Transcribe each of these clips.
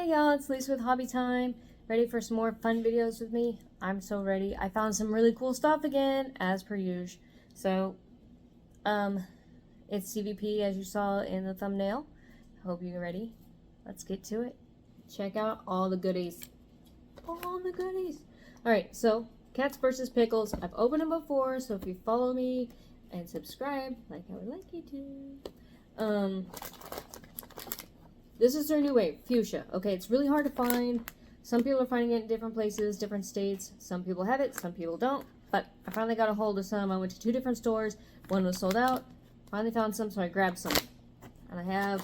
Hey y'all, it's Lisa with HobbieTime. Ready for some more fun videos with me? I'm so ready. I found some really cool stuff again, as per usual. So, it's CVP as you saw in the thumbnail. Hope you're ready. Let's get to it. Check out all the goodies. All the goodies. Alright, so Cats versus Pickles. I've opened them before, so if you follow me and subscribe, like I would like you to. This is their new wave, Fuchsia. Okay, it's really hard to find. Some people are finding it in different places, different states. Some people have it, some people don't. But I finally got a hold of some. I went to 2 different stores. One was sold out. Finally found some, so I grabbed some. And I have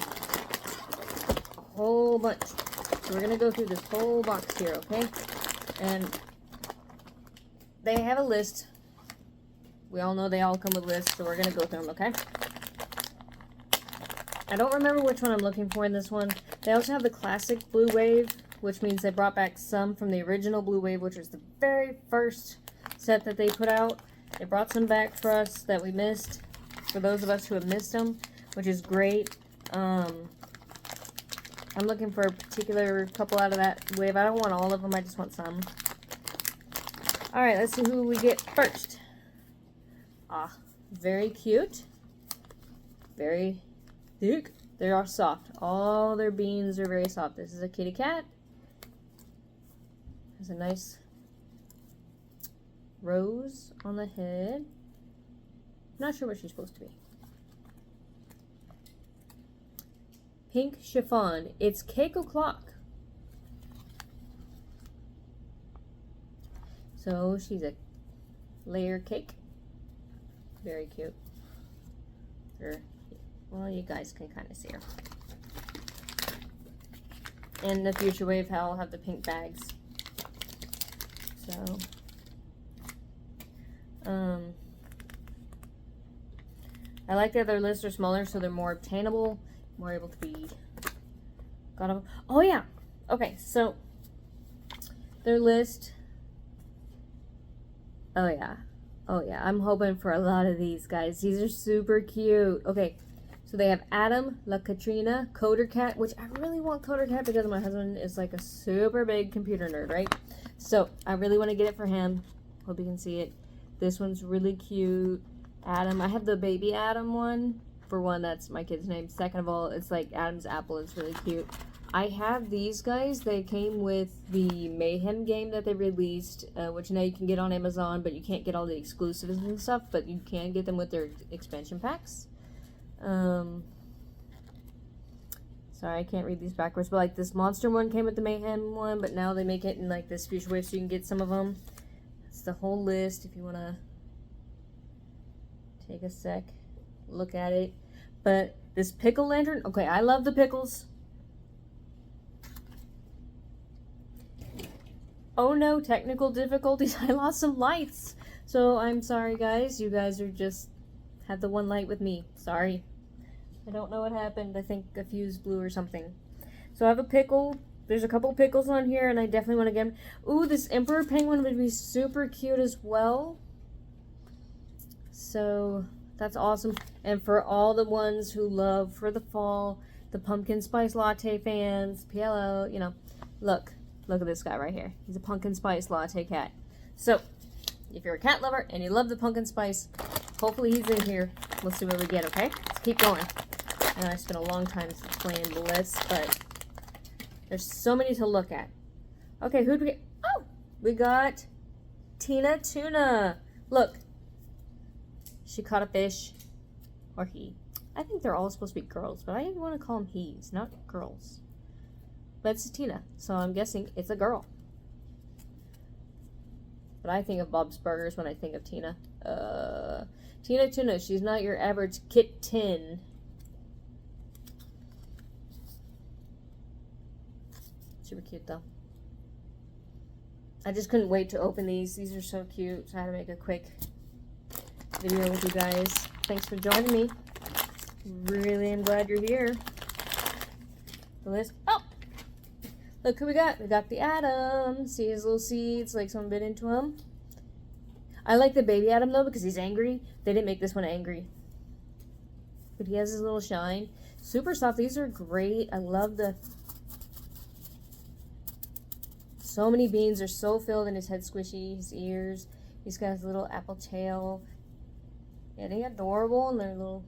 a whole bunch. So we're going to go through this whole box here, okay? And they have a list. We all know they all come with lists, so we're going to go through them, okay? I don't remember which one I'm looking for in this one. They also have the classic blue wave, which means they brought back some from the original blue wave, which was the very first set that they put out. They brought some back for us that we missed, for those of us who have missed them, which is great. I'm looking for a particular couple out of that wave. I don't want all of them, I just want some. Alright, let's see who we get first. Ah, very cute. Very thick. They are soft. All their beans are very soft. This is a kitty cat. Has a nice rose on the head. Not sure what she's supposed to be. Pink chiffon. It's cake o'clock. So she's a layer cake. Very cute. Well, you guys can kind of see her. And the Fuchsia wave will have the pink bags. So, I like that their lists are smaller, so they're more obtainable, more able to be got up. Oh yeah. Okay, so their list. Oh yeah. Oh yeah. I'm hoping for a lot of these guys. These are super cute. Okay. So they have Adam, La Katrina, Coder Cat, which I really want Coder Cat because my husband is like a super big computer nerd, right? So I really want to get it for him. Hope you can see it. This one's really cute. Adam, I have the baby Adam one. For one, that's my kid's name. Second of all, it's like Adam's apple. It's really cute. I have these guys. They came with the Mayhem game that they released, which now you can get on Amazon, but you can't get all the exclusives and stuff, but you can get them with their expansion packs. Sorry, I can't read these backwards, but like this monster one came with the Mayhem one, but now they make it in like this Fuchsia wave so you can get some of them. It's the whole list if you want to take a sec, look at it. But this pickle lantern, okay, I love the pickles. Oh no, technical difficulties. I lost some lights. So I'm sorry guys, you guys are just had the one light with me. Sorry. I don't know what happened. I think a fuse blew or something. So I have a pickle. There's a couple pickles on here, and I definitely want to get them. Ooh, this emperor penguin would be super cute as well. So that's awesome. And for all the ones who love for the fall, the pumpkin spice latte fans, PLO, you know, look at this guy right here. He's a pumpkin spice latte cat. So if you're a cat lover and you love the pumpkin spice, hopefully he's in here. Let's see what we get, okay? Let's keep going. And I spent a long time playing the list, but there's so many to look at. Okay, who'd we get? Oh, we got Tuna. Look, she caught a fish, or he. I think they're all supposed to be girls, but I want to call them he's, not girls. But it's Tina, so I'm guessing it's a girl. But I think of Bob's Burgers when I think of Tina. Tuna, she's not your average kitten. Super cute though. I just couldn't wait to open these. These are so cute. So I had to make a quick video with you guys. Thanks for joining me. Really am glad you're here. The list. Oh! Look who we got. We got the Adam. See his little seeds, like someone bit into him. I like the baby Adam though because he's angry. They didn't make this one angry. But he has his little shine. Super soft. These are great. I love the so many beans. They're so filled, and his head squishy, his ears. He's got his little apple tail. Yeah, they're adorable, and they're little,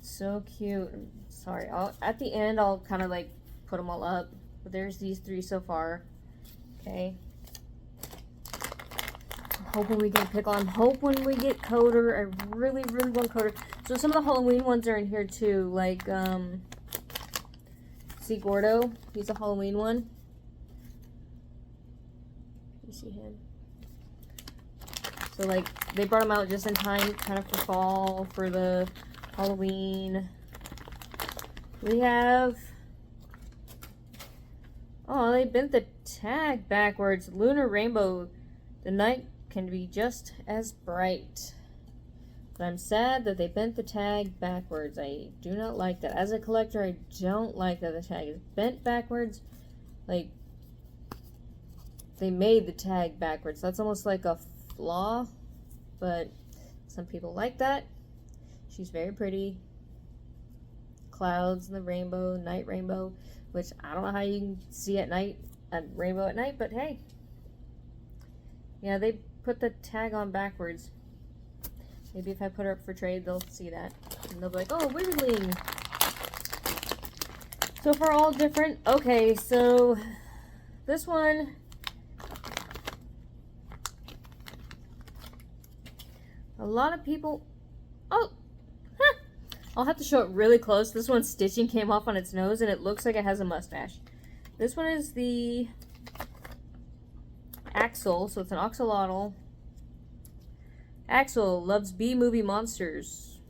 so cute. Sorry, at the end I'll kind of like put them all up. But there's these 3 so far. Okay. I'm hoping we get Pickle. I'm hoping we get Coder. I really, really want Coder. So some of the Halloween ones are in here too. Like, see Gordo? He's a Halloween one. You see him? So like, they brought him out just in time, kind of for fall, for the Halloween. We have... Oh, they bent the tag backwards. Lunar Rainbow. The night can be just as bright. But I'm sad that they bent the tag backwards. I do not like that. As a collector, I don't like that the tag is bent backwards. Like, they made the tag backwards. That's almost like a flaw. But some people like that. She's very pretty. Clouds and the rainbow, night rainbow. Which, I don't know how you can see at night, a rainbow at night, but hey. Yeah, they put the tag on backwards. Maybe if I put her up for trade, they'll see that. And they'll be like, oh, weirdling. So for all different, okay, so this one, a lot of people, oh, I'll have to show it really close. This one's stitching came off on its nose, and it looks like it has a mustache. This one is the Axel, so it's an axolotl. Axel loves B-movie monsters.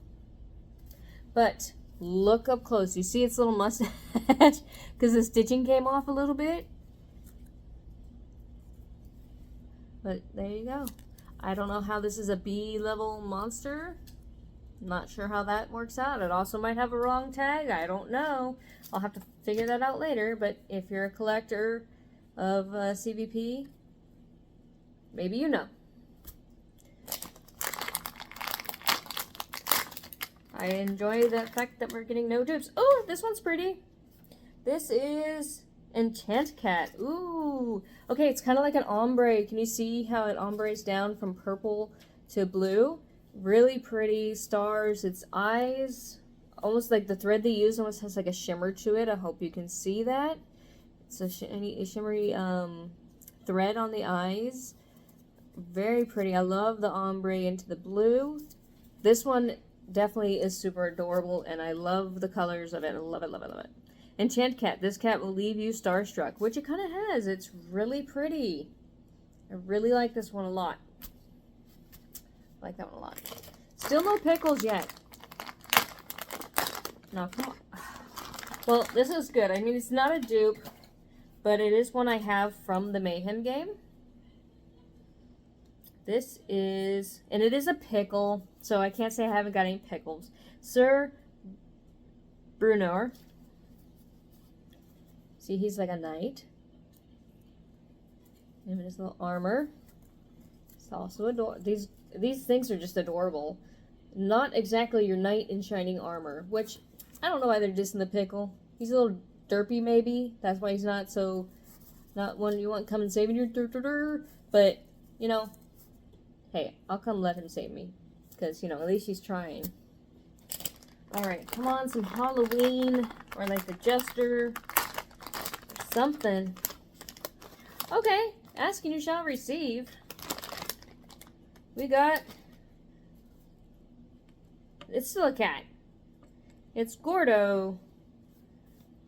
But look up close. You see its little mustache? Because the stitching came off a little bit. But there you go. I don't know how this is a B-level monster. Not sure how that works out. It also might have a wrong tag. I don't know. I'll have to figure that out later. But if you're a collector of CVP, maybe you know. I enjoy the fact that we're getting no dupes. Oh, this one's pretty. This is Enchant Cat. Ooh. Okay, it's kind of like an ombre. Can you see how it ombres down from purple to blue? Really pretty stars. Its eyes, almost like the thread they use almost has like a shimmer to it. I hope you can see that. It's a shimmery thread on the eyes. Very pretty. I love the ombre into the blue. This one definitely is super adorable, and I love the colors of it. I love it, love it, love it. Enchant Cat. This cat will leave you starstruck, which it kind of has. It's really pretty. I really like this one a lot. I like that one a lot. Still no Pickles yet. No, come on. Well, this is good. I mean, it's not a dupe, but it is one I have from the Mayhem game. This is, and it is a pickle, so I can't say I haven't got any Pickles. Sir Brunor. See, he's like a knight. Him in his little armor. It's also adorable. These things are just adorable. Not exactly your knight in shining armor, which I don't know why they're dissing the pickle. He's a little derpy, maybe. That's why he's not so, not one you want come and saving your but, you know, hey, I'll come let him save me. Because, you know, at least he's trying. Alright, come on, some Halloween. Or like the Jester. Or something. Okay, ask and you shall receive. We got... It's still a cat. It's Gordo.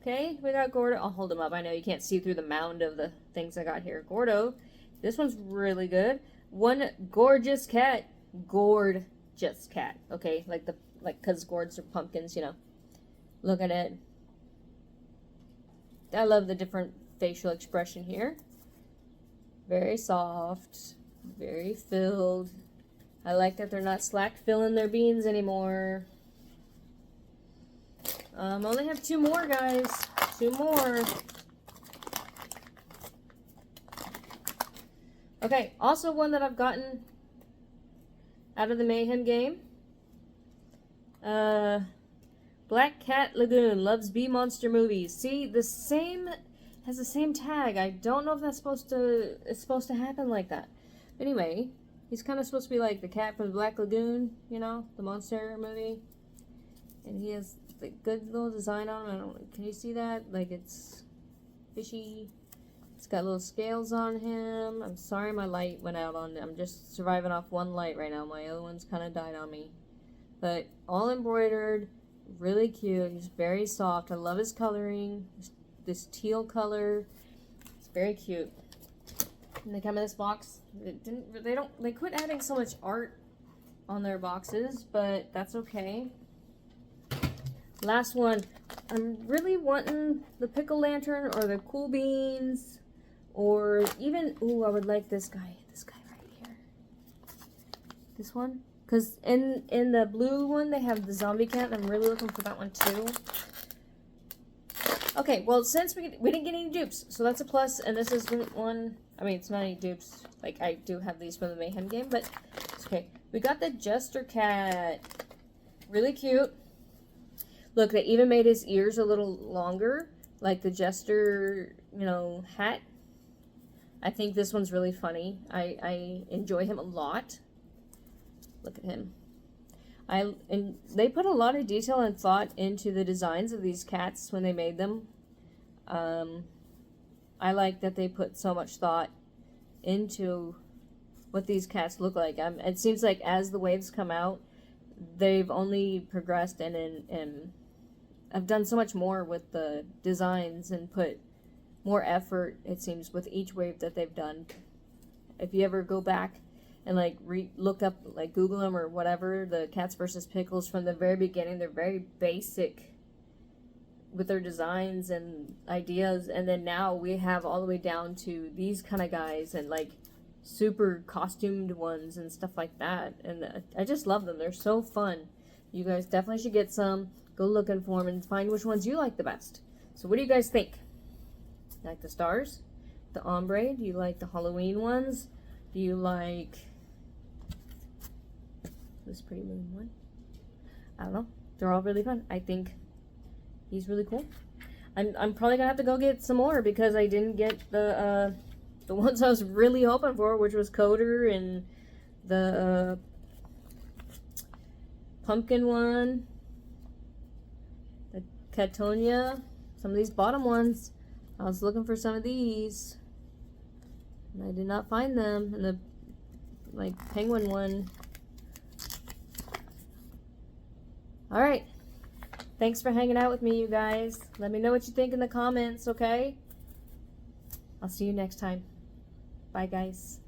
Okay, we got Gordo. I'll hold him up. I know you can't see through the mound of the things I got here. Gordo. This one's really good. One gorgeous cat. Gorgeous cat. Okay, like because gourds are pumpkins, you know. Look at it. I love the different facial expression here. Very soft. Very filled. I like that they're not slack filling their beans anymore. Only have 2 more, guys. 2 more. Okay, also one that I've gotten out of the Mayhem game. Black Cat Lagoon loves bee monster movies. See, the same has the same tag. I don't know if that's supposed to happen like that. Anyway, he's kind of supposed to be like the cat from the Black Lagoon, you know, the monster movie. And he has the good little design on him. I don't. Can you see that? Like it's fishy. It's got little scales on him. I'm sorry my light went out on it. I'm just surviving off one light right now. My other one's kind of died on me. But all embroidered, really cute. He's very soft. I love his coloring. This teal color. It's very cute. And they come in this box. They quit adding so much art on their boxes, but that's okay. Last one. I'm really wanting the pickle lantern or the cool beans, or even, ooh, I would like this guy right here. This one, because in the blue one they have the zombie cat. I'm really looking for that one too. Okay, well, since we didn't get any dupes, so that's a plus. And this is one. I mean, it's not any dupes. Like, I do have these from the Mayhem game, but it's okay. We got the Jester cat. Really cute. Look, they even made his ears a little longer, like the Jester, you know, hat. I think this one's really funny. I enjoy him a lot. Look at him. And they put a lot of detail and thought into the designs of these cats when they made them. I like that they put so much thought into what these cats look like. It seems like as the waves come out, they've only progressed and have done so much more with the designs and put more effort, it seems, with each wave that they've done. If you ever go back and like look up, like Google them or whatever, the Cats versus Pickles from the very beginning, they're very basic with their designs and ideas, and then now we have all the way down to these kind of guys and like super costumed ones and stuff like that. And I just love them. They're so fun. You guys definitely should get some. Go looking for them and find which ones you like the best. So what do you guys think? You like the stars? The ombre? Do you like the Halloween ones? Do you like this pretty moon one? I don't know. They're all really fun. I think he's really cool. I'm probably gonna have to go get some more because I didn't get the ones I was really hoping for, which was Coder and the pumpkin one, the Catonia, some of these bottom ones. I was looking for some of these and I did not find them. And the like penguin one. Alright. Thanks for hanging out with me, you guys. Let me know what you think in the comments, okay? I'll see you next time. Bye, guys.